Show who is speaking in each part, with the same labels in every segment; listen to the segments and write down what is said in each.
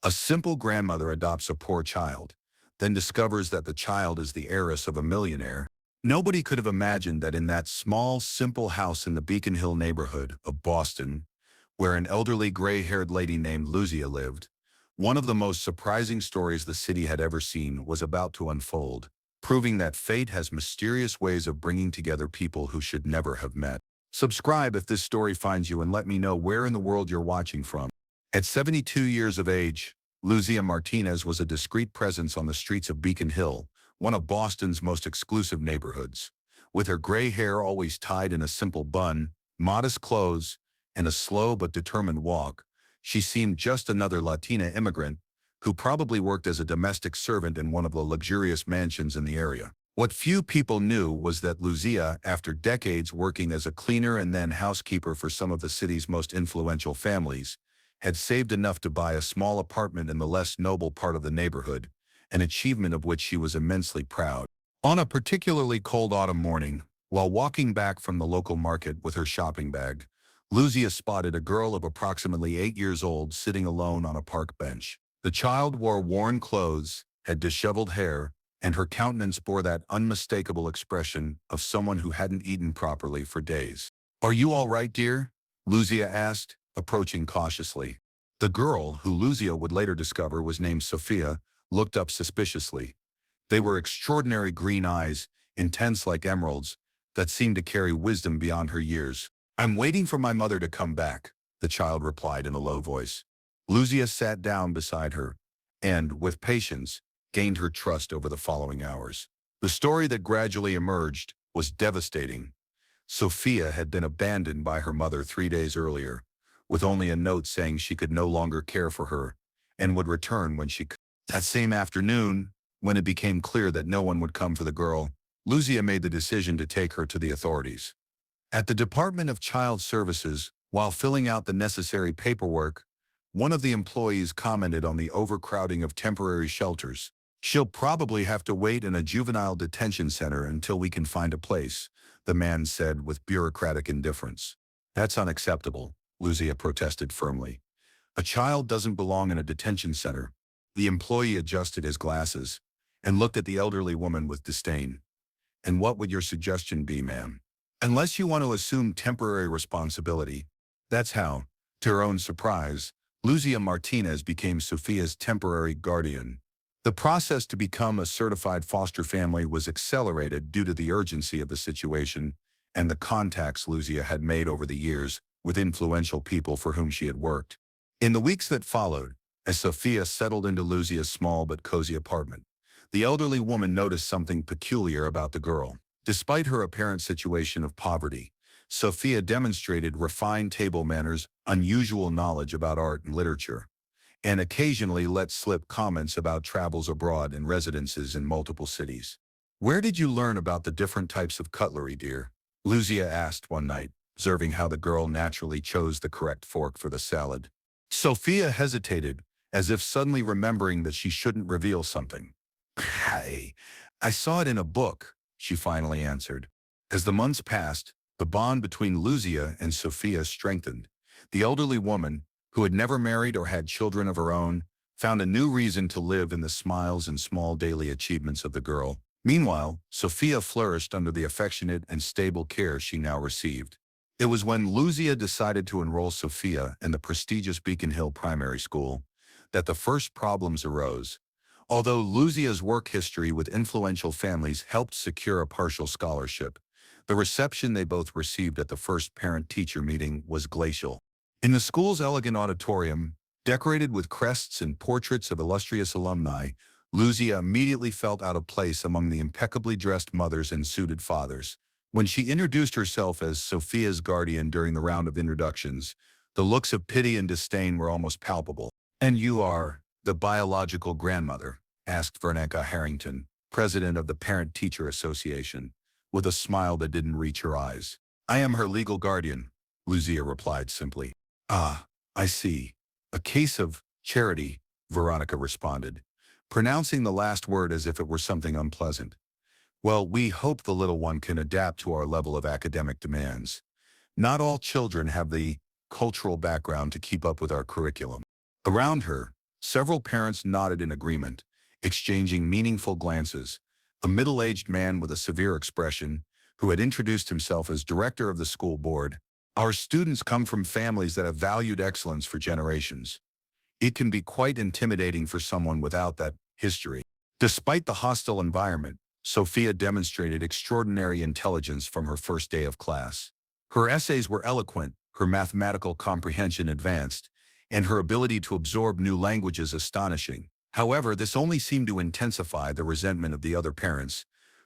Speaker 1: A simple grandmother adopts a poor child, then discovers that the child is the heiress of a millionaire. Nobody could have imagined that in that small, simple house in the Beacon Hill neighborhood of Boston, where an elderly gray-haired lady named Lucia lived, one of the most surprising stories the city had ever seen was about to unfold, proving that fate has mysterious ways of bringing together people who should never have met. Subscribe if this story finds you and let me know where in the world you're watching from. At 72 years of age, Lucia Martinez was a discreet presence on the streets of Beacon Hill, one of Boston's most exclusive neighborhoods. With her gray hair always tied in a simple bun, modest clothes, and a slow but determined walk, she seemed just another Latina immigrant who probably worked as a domestic servant in one of the luxurious mansions in the area. What few people knew was that Lucia, after decades working as a cleaner and then housekeeper for some of the city's most influential families, had saved enough to buy a small apartment in the less noble part of the neighborhood, an achievement of which she was immensely proud. On a particularly cold autumn morning, while walking back from the local market with her shopping bag, Lucia spotted a girl of approximately 8 years old sitting alone on a park bench. The child wore worn clothes, had disheveled hair, and her countenance bore that unmistakable expression of someone who hadn't eaten properly for days. "Are you all right, dear?" Lucia asked, approaching cautiously. The girl, who Lucia would later discover was named Sophia, looked up suspiciously. They were extraordinary green eyes, intense like emeralds, that seemed to carry wisdom beyond her years. "I'm waiting for my mother to come back," the child replied in a low voice. Lucia sat down beside her and, with patience, gained her trust over the following hours. The story that gradually emerged was devastating. Sophia had been abandoned by her mother 3 days earlier, with only a note saying she could no longer care for her and would return when she could. That same afternoon, when it became clear that no one would come for the girl, Lucia made the decision to take her to the authorities. At the Department of Child Services, while filling out the necessary paperwork, one of the employees commented on the overcrowding of temporary shelters. "She'll probably have to wait in a juvenile detention center until we can find a place," the man said with bureaucratic indifference. "That's unacceptable," Lucia protested firmly. "A child doesn't belong in a detention center." The employee adjusted his glasses and looked at the elderly woman with disdain. "And what would your suggestion be, ma'am?" "Unless you want to assume temporary responsibility." That's how, to her own surprise, Lucia Martinez became Sophia's temporary guardian. The process to become a certified foster family was accelerated due to the urgency of the situation and the contacts Lucia had made over the years with influential people for whom she had worked. In the weeks that followed, as Sophia settled into Lucia's small but cozy apartment, the elderly woman noticed something peculiar about the girl. Despite her apparent situation of poverty, Sophia demonstrated refined table manners, unusual knowledge about art and literature, and occasionally let slip comments about travels abroad and residences in multiple cities. "Where did you learn about the different types of cutlery, dear?" Lucia asked one night, observing how the girl naturally chose the correct fork for the salad. Sophia hesitated, as if suddenly remembering that she shouldn't reveal something. I saw it in a book," she finally answered. As the months passed, the bond between Lucia and Sophia strengthened. The elderly woman, who had never married or had children of her own, found a new reason to live in the smiles and small daily achievements of the girl. Meanwhile, Sophia flourished under the affectionate and stable care she now received. It was when Lucia decided to enroll Sophia in the prestigious Beacon Hill Primary School that the first problems arose. Although Lucia's work history with influential families helped secure a partial scholarship, the reception they both received at the first parent-teacher meeting was glacial. In the school's elegant auditorium, decorated with crests and portraits of illustrious alumni, Lucia immediately felt out of place among the impeccably dressed mothers and suited fathers. When she introduced herself as Sophia's guardian during the round of introductions, the looks of pity and disdain were almost palpable. "And you are the biological grandmother?" asked Veronica Harrington, president of the Parent-Teacher Association, with a smile that didn't reach her eyes. "I am her legal guardian," Lucia replied simply. "Ah, I see. A case of charity," Veronica responded, pronouncing the last word as if it were something unpleasant. "Well, we hope the little one can adapt to our level of academic demands. Not all children have the cultural background to keep up with our curriculum." Around her, Several parents nodded in agreement, exchanging meaningful glances. A middle-aged man with a severe expression, who had introduced himself as director of the school board, "Our students come from families that have valued excellence for generations. It can be quite intimidating for someone without that history." Despite the hostile environment, Sophia demonstrated extraordinary intelligence from her first day of class. Her essays were eloquent, her mathematical comprehension advanced, and her ability to absorb new languages astonishing. However, this only seemed to intensify the resentment of the other parents,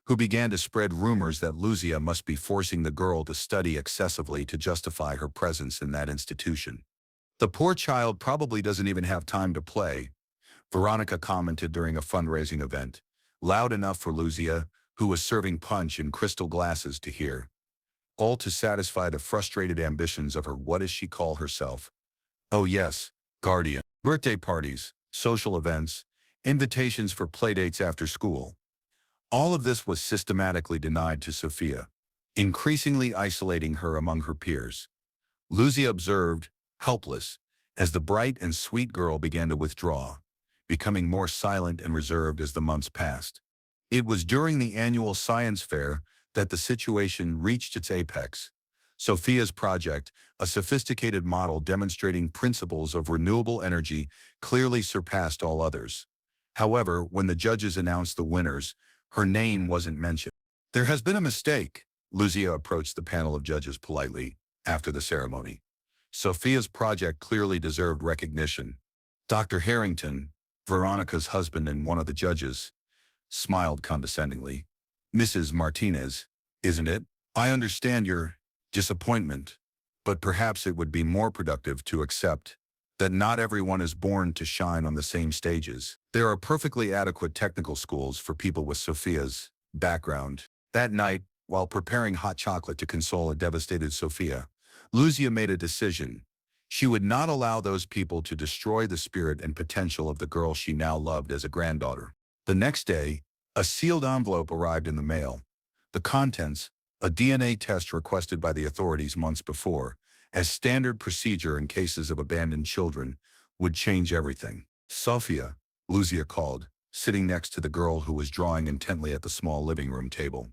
Speaker 1: who began to spread rumors that Luzia must be forcing the girl to study excessively to justify her presence in that institution. "The poor child probably doesn't even have time to play," Veronica commented during a fundraising event, loud enough for Luzia, who was serving punch in crystal glasses, to hear, all to satisfy the frustrated ambitions of her what does she call herself? Oh yes, guardian. Birthday parties, social events, invitations for playdates after school. All of this was systematically denied to Sophia, increasingly isolating her among her peers. Luzia observed, helpless, as the bright and sweet girl began to withdraw, becoming more silent and reserved as the months passed. It was during the annual science fair that the situation reached its apex. Sophia's project, a sophisticated model demonstrating principles of renewable energy, clearly surpassed all others. However, when the judges announced the winners, her name wasn't mentioned. "There has been a mistake," Luzia approached the panel of judges politely after the ceremony. "Sophia's project clearly deserved recognition." Dr. Harrington, Veronica's husband and one of the judges, smiled condescendingly. "Mrs. Martinez, isn't it? I understand your disappointment, but perhaps it would be more productive to accept that not everyone is born to shine on the same stages. There are perfectly adequate technical schools for people with Sophia's background." That night, while preparing hot chocolate to console a devastated Sophia, Luzia made a decision. She would not allow those people to destroy the spirit and potential of the girl she now loved as a granddaughter. The next day, a sealed envelope arrived in the mail. The contents, a DNA test requested by the authorities months before, as standard procedure in cases of abandoned children, would change everything. "Sophia," Luzia called, sitting next to the girl who was drawing intently at the small living room table.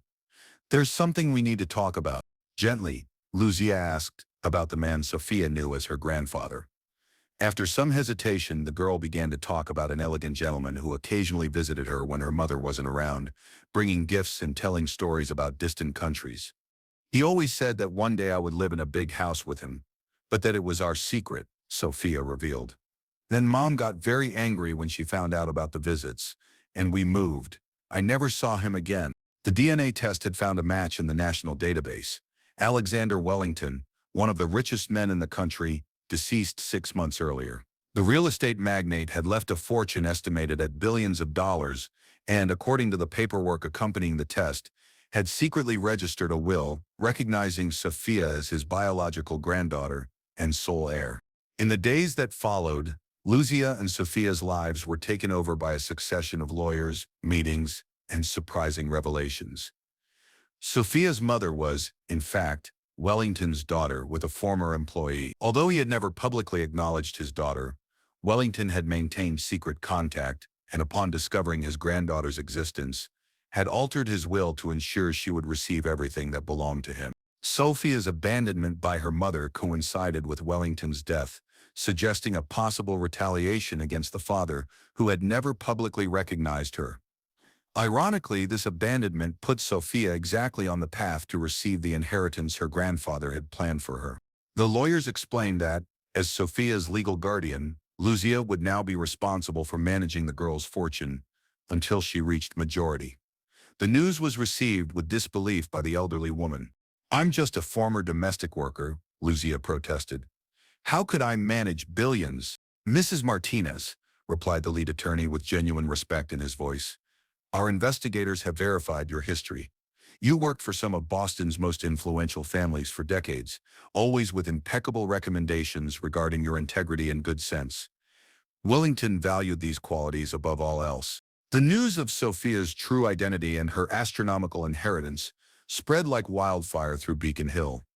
Speaker 1: "There's something we need to talk about." Gently, Luzia asked about the man Sophia knew as her grandfather. After some hesitation, the girl began to talk about an elegant gentleman who occasionally visited her when her mother wasn't around, bringing gifts and telling stories about distant countries. "He always said that one day I would live in a big house with him, but that it was our secret," Sophia revealed. "Then Mom got very angry when she found out about the visits, and we moved. I never saw him again." The DNA test had found a match in the national database. Alexander Wellington, one of the richest men in the country, deceased 6 months earlier. The real estate magnate had left a fortune estimated at billions of dollars and, according to the paperwork accompanying the test, had secretly registered a will recognizing Sophia as his biological granddaughter and sole heir. In the days that followed, Luzia and Sophia's lives were taken over by a succession of lawyers, meetings, and surprising revelations. Sophia's mother was, in fact, Wellington's daughter with a former employee. Although he had never publicly acknowledged his daughter, Wellington had maintained secret contact and, upon discovering his granddaughter's existence, had altered his will to ensure she would receive everything that belonged to him. Sophia's abandonment by her mother coincided with Wellington's death, suggesting a possible retaliation against the father who had never publicly recognized her. Ironically, this abandonment put Sophia exactly on the path to receive the inheritance her grandfather had planned for her. The lawyers explained that, as Sophia's legal guardian, Luzia would now be responsible for managing the girl's fortune until she reached majority. The news was received with disbelief by the elderly woman. "I'm just a former domestic worker," Luzia protested. "How could I manage billions?" "Mrs. Martinez," replied the lead attorney with genuine respect in his voice, "our investigators have verified your history. You worked for some of Boston's most influential families for decades, always with impeccable recommendations regarding your integrity and good sense. Wellington valued these qualities above all else." The news of Sophia's true identity and her astronomical inheritance spread like wildfire through Beacon Hill.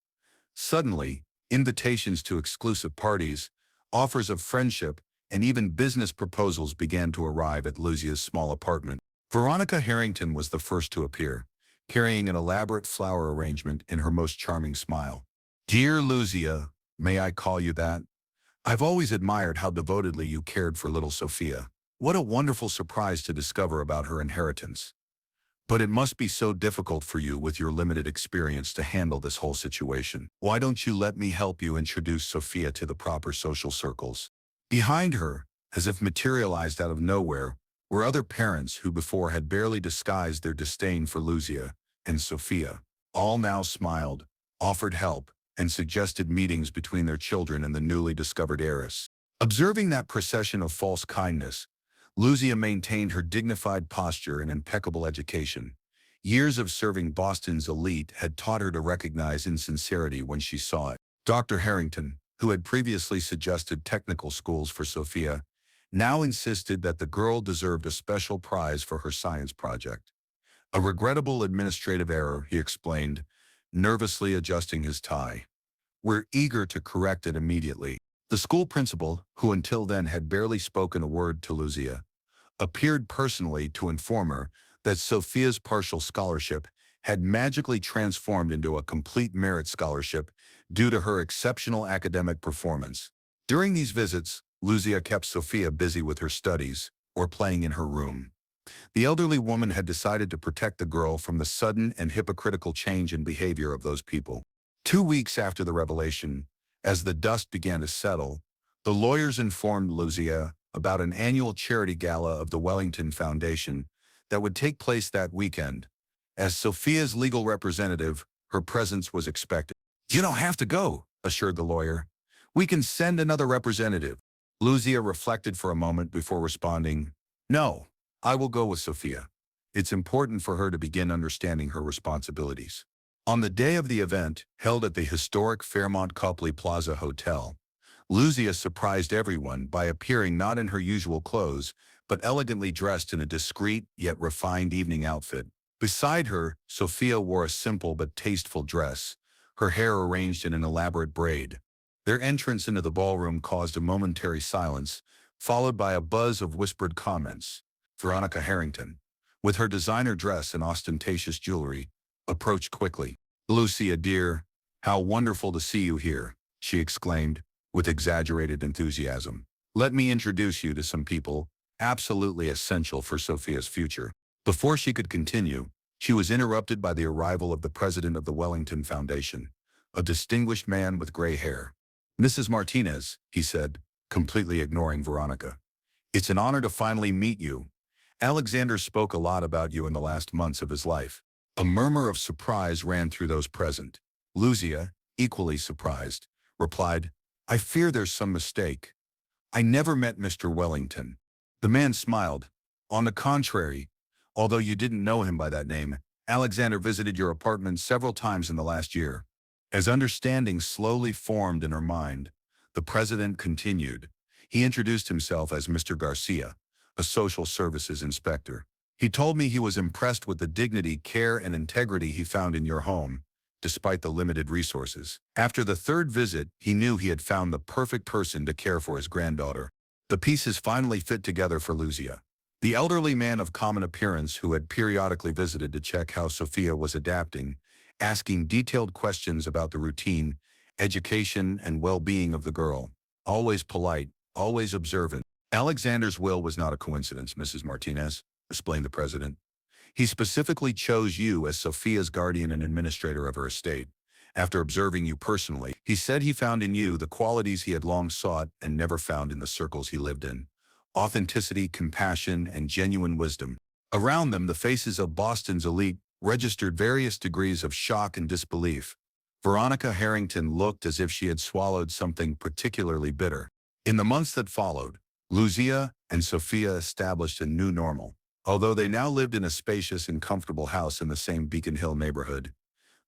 Speaker 1: Suddenly, invitations to exclusive parties, offers of friendship, and even business proposals began to arrive at Lucia's small apartment. Veronica Harrington was the first to appear, carrying an elaborate flower arrangement in her most charming smile. "Dear Lucia, may I call you that? I've always admired how devotedly you cared for little Sophia. What a wonderful surprise to discover about her inheritance. But it must be so difficult for you with your limited experience to handle this whole situation. Why don't you let me help you introduce Sophia to the proper social circles?" Behind her, as if materialized out of nowhere, were other parents who before had barely disguised their disdain for Lucia and Sophia. All now smiled, offered help, and suggested meetings between their children and the newly discovered heiress. Observing that procession of false kindness, Lucia maintained her dignified posture and impeccable education. Years of serving Boston's elite had taught her to recognize insincerity when she saw it. Dr. Harrington, who had previously suggested technical schools for Sophia, now insisted that the girl deserved a special prize for her science project. "A regrettable administrative error," he explained, nervously adjusting his tie. "We're eager to correct it immediately." The school principal, who until then had barely spoken a word to Lucia, appeared personally to inform her that Sophia's partial scholarship had magically transformed into a complete merit scholarship due to her exceptional academic performance. During these visits, Lucia kept Sophia busy with her studies or playing in her room. The elderly woman had decided to protect the girl from the sudden and hypocritical change in behavior of those people. 2 weeks after the revelation, as the dust began to settle, the lawyers informed Lucia about an annual charity gala of the Wellington Foundation that would take place that weekend. As Sophia's legal representative, her presence was expected. "You don't have to go," assured the lawyer. "We can send another representative." Lucia reflected for a moment before responding, "No, I will go with Sophia. It's important for her to begin understanding her responsibilities." On the day of the event, held at the historic Fairmont Copley Plaza Hotel, Lucia surprised everyone by appearing not in her usual clothes, but elegantly dressed in a discreet yet refined evening outfit. Beside her, Sophia wore a simple but tasteful dress, her hair arranged in an elaborate braid. Their entrance into the ballroom caused a momentary silence, followed by a buzz of whispered comments. Veronica Harrington, with her designer dress and ostentatious jewelry, approached quickly. "Lucia, dear, how wonderful to see you here," she exclaimed, with exaggerated enthusiasm. "Let me introduce you to some people absolutely essential for Sophia's future." Before she could continue, she was interrupted by the arrival of the president of the Wellington Foundation, a distinguished man with gray hair. "Mrs. Martinez," he said, completely ignoring Veronica. "It's an honor to finally meet you. Alexander spoke a lot about you in the last months of his life." A murmur of surprise ran through those present. Lucia, equally surprised, replied, "I fear there's some mistake. I never met Mr. Wellington." The man smiled. "On the contrary, although you didn't know him by that name, Alexander visited your apartment several times in the last year." As understanding slowly formed in her mind, the president continued. He introduced himself as Mr. Garcia, a social services inspector. "He told me he was impressed with the dignity, care, and integrity he found in your home, despite the limited resources. After the third visit, he knew he had found the perfect person to care for his granddaughter." The pieces finally fit together for Lucia. The elderly man of common appearance who had periodically visited to check how Sophia was adapting, asking detailed questions about the routine, education, and well-being of the girl. Always polite, always observant. "Alexander's will was not a coincidence, Mrs. Martinez," explained the president. "He specifically chose you as Sophia's guardian and administrator of her estate. After observing you personally, he said he found in you the qualities he had long sought and never found in the circles he lived in: authenticity, compassion, and genuine wisdom." Around them, the faces of Boston's elite registered various degrees of shock and disbelief. Veronica Harrington looked as if she had swallowed something particularly bitter. In the months that followed, Lucia and Sophia established a new normal. Although they now lived in a spacious and comfortable house in the same Beacon Hill neighborhood,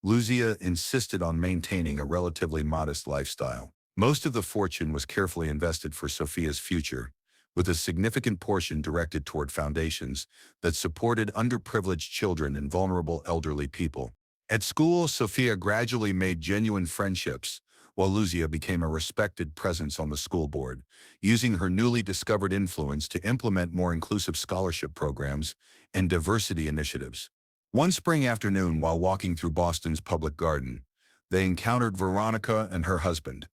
Speaker 1: Lucia insisted on maintaining a relatively modest lifestyle. Most of the fortune was carefully invested for Sophia's future, with a significant portion directed toward foundations that supported underprivileged children and vulnerable elderly people. At school, Sophia gradually made genuine friendships, while Luzia became a respected presence on the school board, using her newly discovered influence to implement more inclusive scholarship programs and diversity initiatives. One spring afternoon, while walking through Boston's public garden, they encountered Veronica and her husband.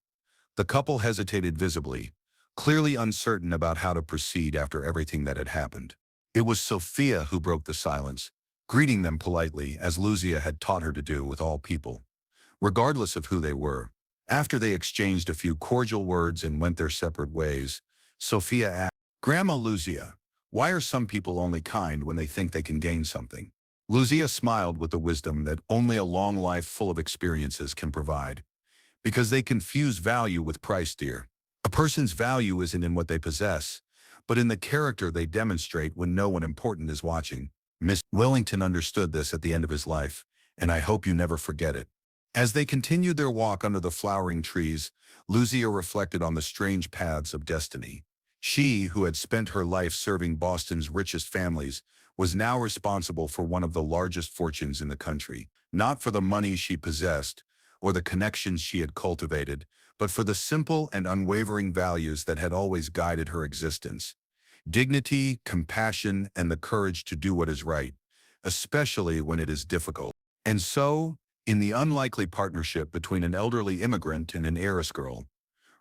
Speaker 1: The couple hesitated visibly, clearly uncertain about how to proceed after everything that had happened. It was Sophia who broke the silence, greeting them politely as Luzia had taught her to do with all people, regardless of who they were. After they exchanged a few cordial words and went their separate ways, Sophia asked, "Grandma Luzia, why are some people only kind when they think they can gain something?" Luzia smiled with the wisdom that only a long life full of experiences can provide. Because they confuse value with price, dear. A person's value isn't in what they possess, but in the character they demonstrate when no one important is watching. Miss Wellington understood this at the end of his life, and I hope you never forget it. As they continued their walk under the flowering trees, Luzia reflected on the strange paths of destiny. She, who had spent her life serving Boston's richest families, was now responsible for one of the largest fortunes in the country, not for the money she possessed or the connections she had cultivated, but for the simple and unwavering values that had always guided her existence: dignity, compassion, and the courage to do what is right, especially when it is difficult. And so, in the unlikely partnership between an elderly immigrant and an heiress girl,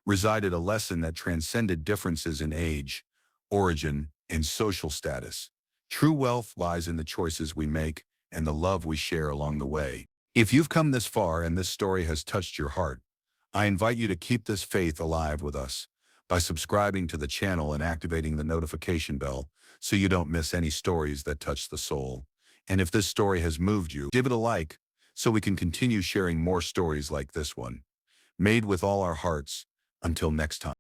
Speaker 1: resided a lesson that transcended differences in age, origin, and social status. True wealth lies in the choices we make and the love we share along the way. If you've come this far and this story has touched your heart, I invite you to keep this faith alive with us by subscribing to the channel and activating the notification bell so you don't miss any stories that touch the soul. And if this story has moved you, give it a like so we can continue sharing more stories like this one. Made with all our hearts. Until next time.